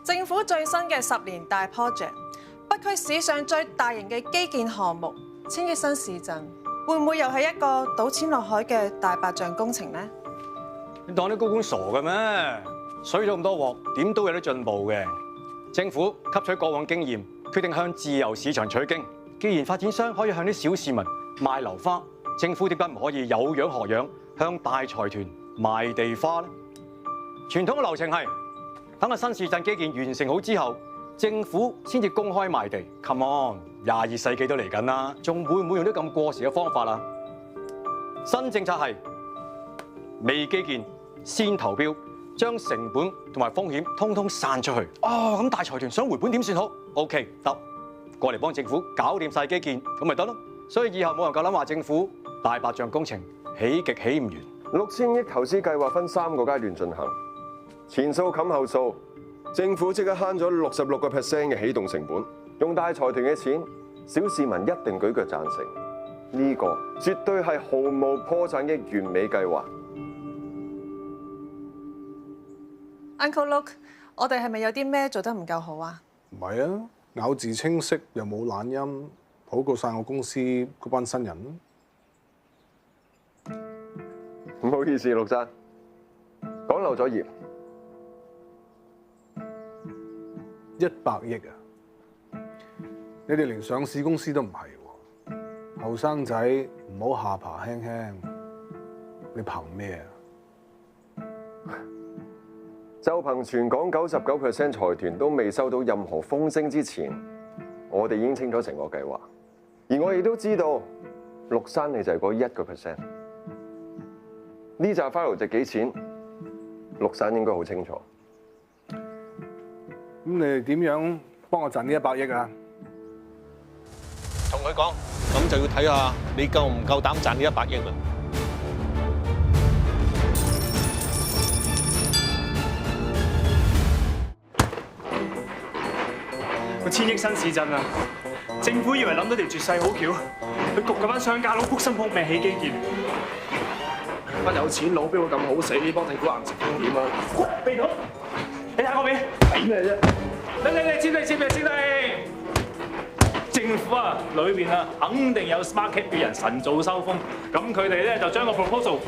政府最新嘅10年大 project， 北區史上最大型嘅基建項目——千億新市鎮，會唔會又係一個倒錢落海嘅大白象工程呢？你當啲高官傻嘅咩？水咗咁多鑊，點都有啲進步嘅。政府吸取過往經驗，決定向自由市場取經。既然發展商可以向啲小市民賣樓花，政府點解唔可以有樣學樣，向大財團賣地花呢？傳統嘅流程係等個新市鎮基建完成好之後，政府先至公開賣地。Come on， 22世紀都嚟緊啦，仲會唔會用啲咁過時嘅方法啊？新政策係未基建先投標，將成本同埋風險通通散出去。哦，咁大財團想回本點算好 ？OK， 得，過嚟幫政府搞掂晒基建，咁咪得咯。所以以後冇人夠膽話政府大白象工程起極起唔完。6000億投資計劃分3個階段進行，前數冚後數，政府即刻慳咗66% 嘅起動成本。用大財團嘅錢，小市民一定舉腳贊成。呢個絕對係毫無破綻嘅完美計劃。Uncle Luke， 我哋係咪有啲咩做得唔夠好啊？唔係啊，咬字清晰又冇懶音，好過晒我公司嗰班新人。唔好意思，陸生，講漏咗頁。100億啊！你哋連上市公司都唔係喎，後生仔唔好下巴輕輕，你憑咩啊？就憑全港99% 財團都未收到任何風聲之前，我哋已經清楚成個計劃，而我亦都知道陸生你就係嗰1%。呢紮 file 值幾錢？陸生應該好清楚。咁你哋點樣幫我賺呢100億啊？同佢講，咁就要睇下你夠唔夠膽賺呢100億啦。個千億新市鎮啊！政府以為諗到條絕世好橋，佢焗嗰班商家佬撲心撲命起基建。班有錢佬邊會咁好死幫政府硬食經點啊？鼻筒，你睇我面，睇咩啫？你簽你！政府啊，裏邊啊，肯定有 smart cap 嘅人神早收風，咁佢哋咧就將個 proposal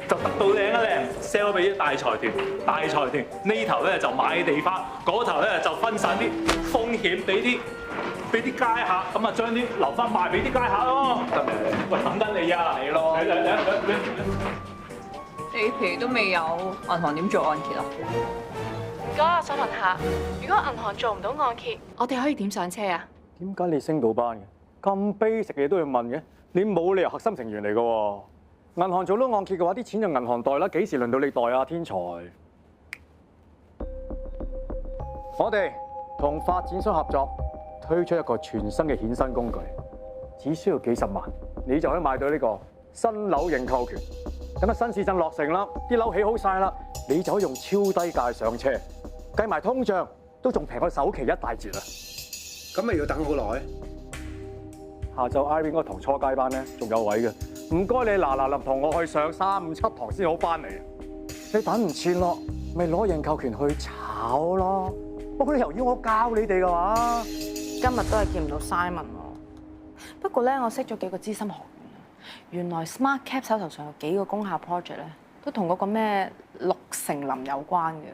就得到靚一靚 sell 俾啲大財團，大財團呢頭咧就買地花，嗰頭咧就分散啲風險俾啲街客，咁啊將啲樓花賣俾啲街客咯。得未？喂，等緊你啊，嚟咯！地皮都未有，銀行點做按揭啊？唔該，我想問下，如果銀行做唔到按揭，我哋可以點上車啊？點解你升到班嘅？咁 basic 嘅嘢都要問嘅？你冇理由核心成員嚟嘅喎。銀行做到按揭嘅話，啲錢就銀行代啦，幾時輪到你代啊？天才！我哋同發展商合作，推出一個全新嘅衍生工具，只需要幾十萬，你就可以買到呢個新樓認購權。等個新市鎮落成啦，啲樓起好晒啦，你就可以用超低價上車，計埋通脹都仲平過首期1大截啊！咁咪要等好耐？下晝 Irene 嗰堂初階班咧，仲有位嘅。唔該你嗱臨同我去上3、5、7堂先好翻嚟。你等唔切咯，咪攞認購權去炒咯。不過你又要我教你哋嘅話，今日都係見唔到 Simon 喎。不過咧，我識咗幾個資深學員，原來 Smart Cap 手頭上有幾個工廈 project 咧，都同嗰個咩綠成林有關嘅。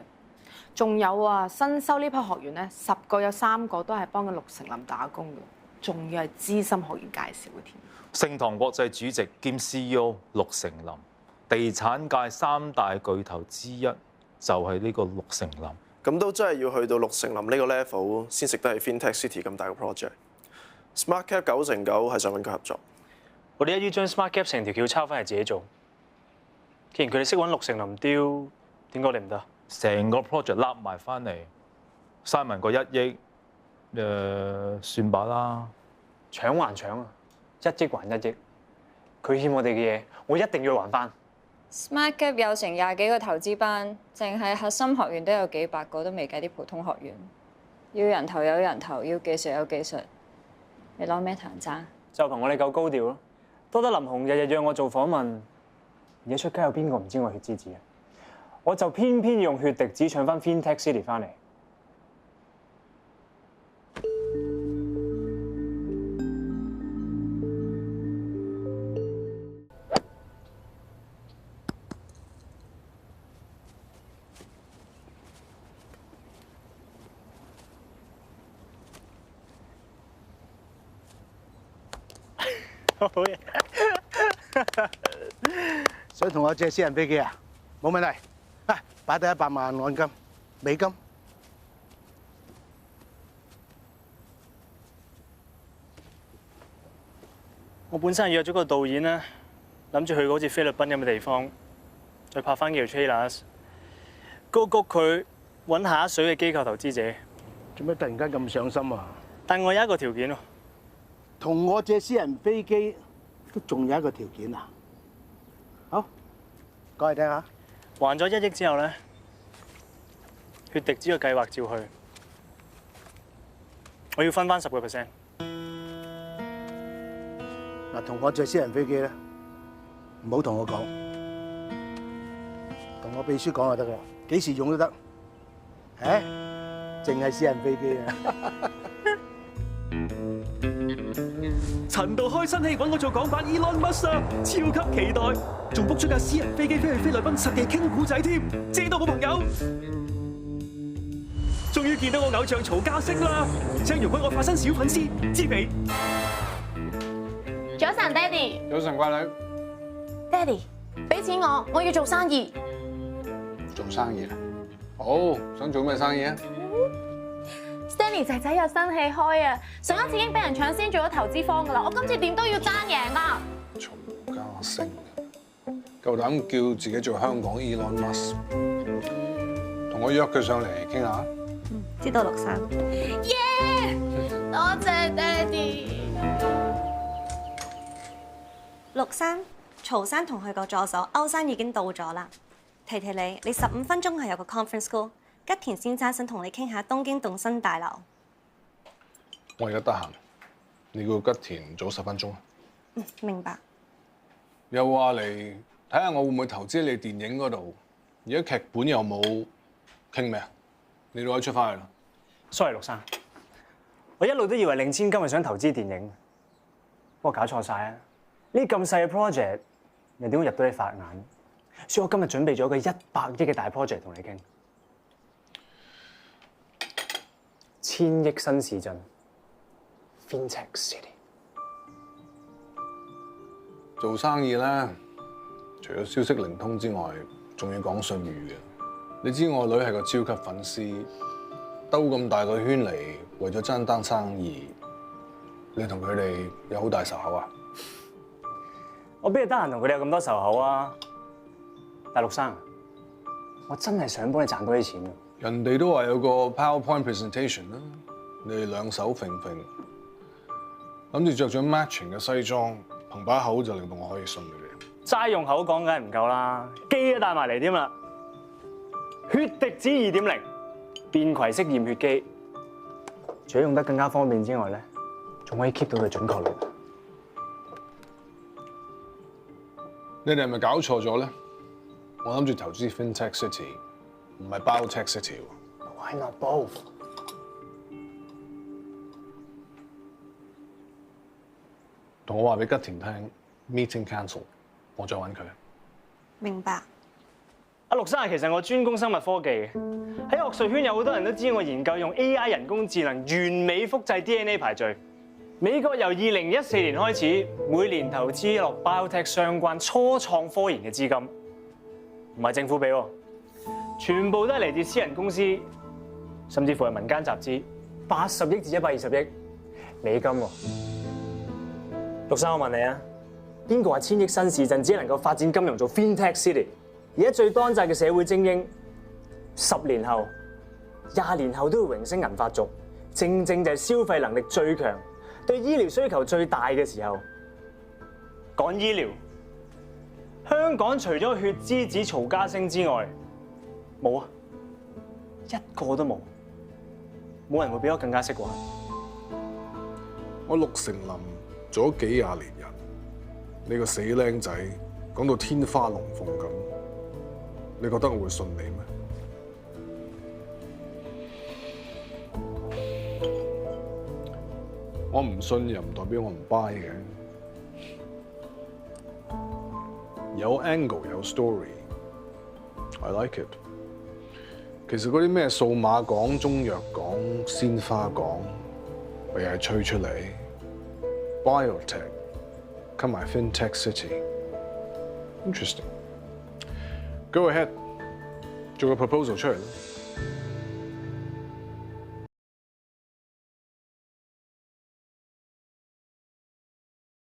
仲有啊，新收呢批學員咧，10個有3個都係幫緊綠成林打工嘅，仲要係資深學員介紹嘅添。盛唐國際主席兼 CEO 陸成林，地產界3大巨頭之一就係呢個陸成林。咁都真係要去到陸成林呢個 level 先食得係 FinTech City 咁大個 project。Smart Cap 99%係想揾佢合作。我哋一於將 Smart Cap 成條橋抄翻嚟自己做。既然佢哋識揾陸成林雕，點解我哋唔得？成個 project 笠埋翻嚟，Simon個1億，算把啦。搶還搶啊！1億還1億，佢欠我哋嘅嘢，我一定要還翻。Smart Cap 有成20幾個投資班，淨係核心學員都有幾百個，都未計啲普通學員。要人頭有人頭，要技術有技術，你攞咩彈爭？就憑我哋夠高調咯。多得林紅日日約我做訪問，而家出街有邊個唔知我血之子啊？我就偏偏要用血滴子搶翻 FinTech City 翻嚟。好嘢！想同我借私人飛機啊？冇問題，啊，擺低100萬按金，美金。我本身係約咗個導演咧，諗住去好似菲律賓咁嘅地方，再拍翻幾條 trailers，高谷佢揾下水嘅機構投資者。做咩突然間咁上心啊？但我有一個條件喎，同我借私人飛機都仲有一個條件啊！好，講嚟聽下。還咗1億之後咧，血滴子個計劃照去，我要分翻10%。嗱，同我借私人飛機咧，唔好同我講，同我秘書講就得㗎，幾時用都得。誒，淨係私人飛機啊！陳道開新戲揾我做港版 Elon Musk 啊，超級期待，仲 book 出架私人飛機飛去菲律賓實地傾古仔添，正到我朋友。終於見到我偶像曹家星啦，請容許我化身小粉絲，知皮。早晨，爹哋。早晨，乖女。爹哋，俾錢我要做生意。做生意啦？好，想做咩生意啊？ Stanley 仔仔有新戲開啊！上一次已經俾人搶先做咗投資方噶啦，我今次點都要爭贏啦！曹家星夠膽叫自己做香港 Elon Musk， 同我約佢上嚟傾下。知道陸生。耶！多謝爹哋。陸生，曹生同佢個助手歐生已經到咗啦。提提你15分鐘係有個 conference call。 吉田先生想同你傾下東京動新大樓。我而家得閒，你叫吉田早10分鐘啊。明白。又話嚟睇下我會唔會投資你電影嗰度，而家劇本又冇傾咩啊？你都可以出翻去啦。Sorry， 陸生，我一路都以為令千金係想投資電影，不過搞錯晒啊！呢咁細嘅 project 又點會入到你法眼？所以我今日準備咗個100億嘅大 project 同你傾。 1000億新市鎮 ，FinTech City。做生意咧，除咗消息靈通之外，仲要講信譽嘅。你知我女係個超級粉絲，兜咁大個圈嚟，為咗爭單生意，你同佢哋有好大仇口啊？我邊度得閒同佢哋有咁多仇口啊？大陸生，我真係想幫你賺多啲錢㗎。 人哋都話有個 PowerPoint presentation 啦，你哋兩手揈揈，諗住着咗 matching 嘅西裝，憑把口就令到我可以信你哋。齋用口講梗係唔夠啦，機都帶埋嚟添啦。血滴子2.0便攜式驗血機，除咗用得更加方便之外咧，仲可以 keep 到佢準確率。你哋係咪搞錯咗咧？我諗住投資 FinTech City。 唔係 Biotech City 喎。Why not both？ 同我話俾吉田聽 ，meeting cancel， 我再揾佢。明白。阿陸生，其實我專攻生物科技嘅，喺學術圈有好多人都知我研究用 AI 人工智能完美複製 DNA 排序。美國由2014年開始，每年投資落 Biotech 相關初創科研嘅資金，唔係政府俾喎。 全部都係嚟自私人公司，甚至乎係民間集資，80億至120億美金喎。陸生，我問你啊，邊個話1000億新市鎮只能夠發展金融做 FinTech City？ 而家最當債嘅社會精英，10年後、20年後都會榮升銀髮族，正正就係消費能力最強、對醫療需求最大嘅時候。講醫療，香港除咗血之子曹家星之外， 冇啊，一個都冇，冇人會比我更加識玩。我陸成林做咗幾廿年人，你個死僆仔講到天花龍鳳咁，你覺得我會信你咩？我唔信又唔代表我唔 buy 嘅，有 angle 有 story，I like it。 其實嗰啲咩數碼港、中藥港、鮮花港，咪又係吹出嚟。Biotech come 埋 FinTech City。Interesting。Go ahead，做個 proposal 出嚟啦。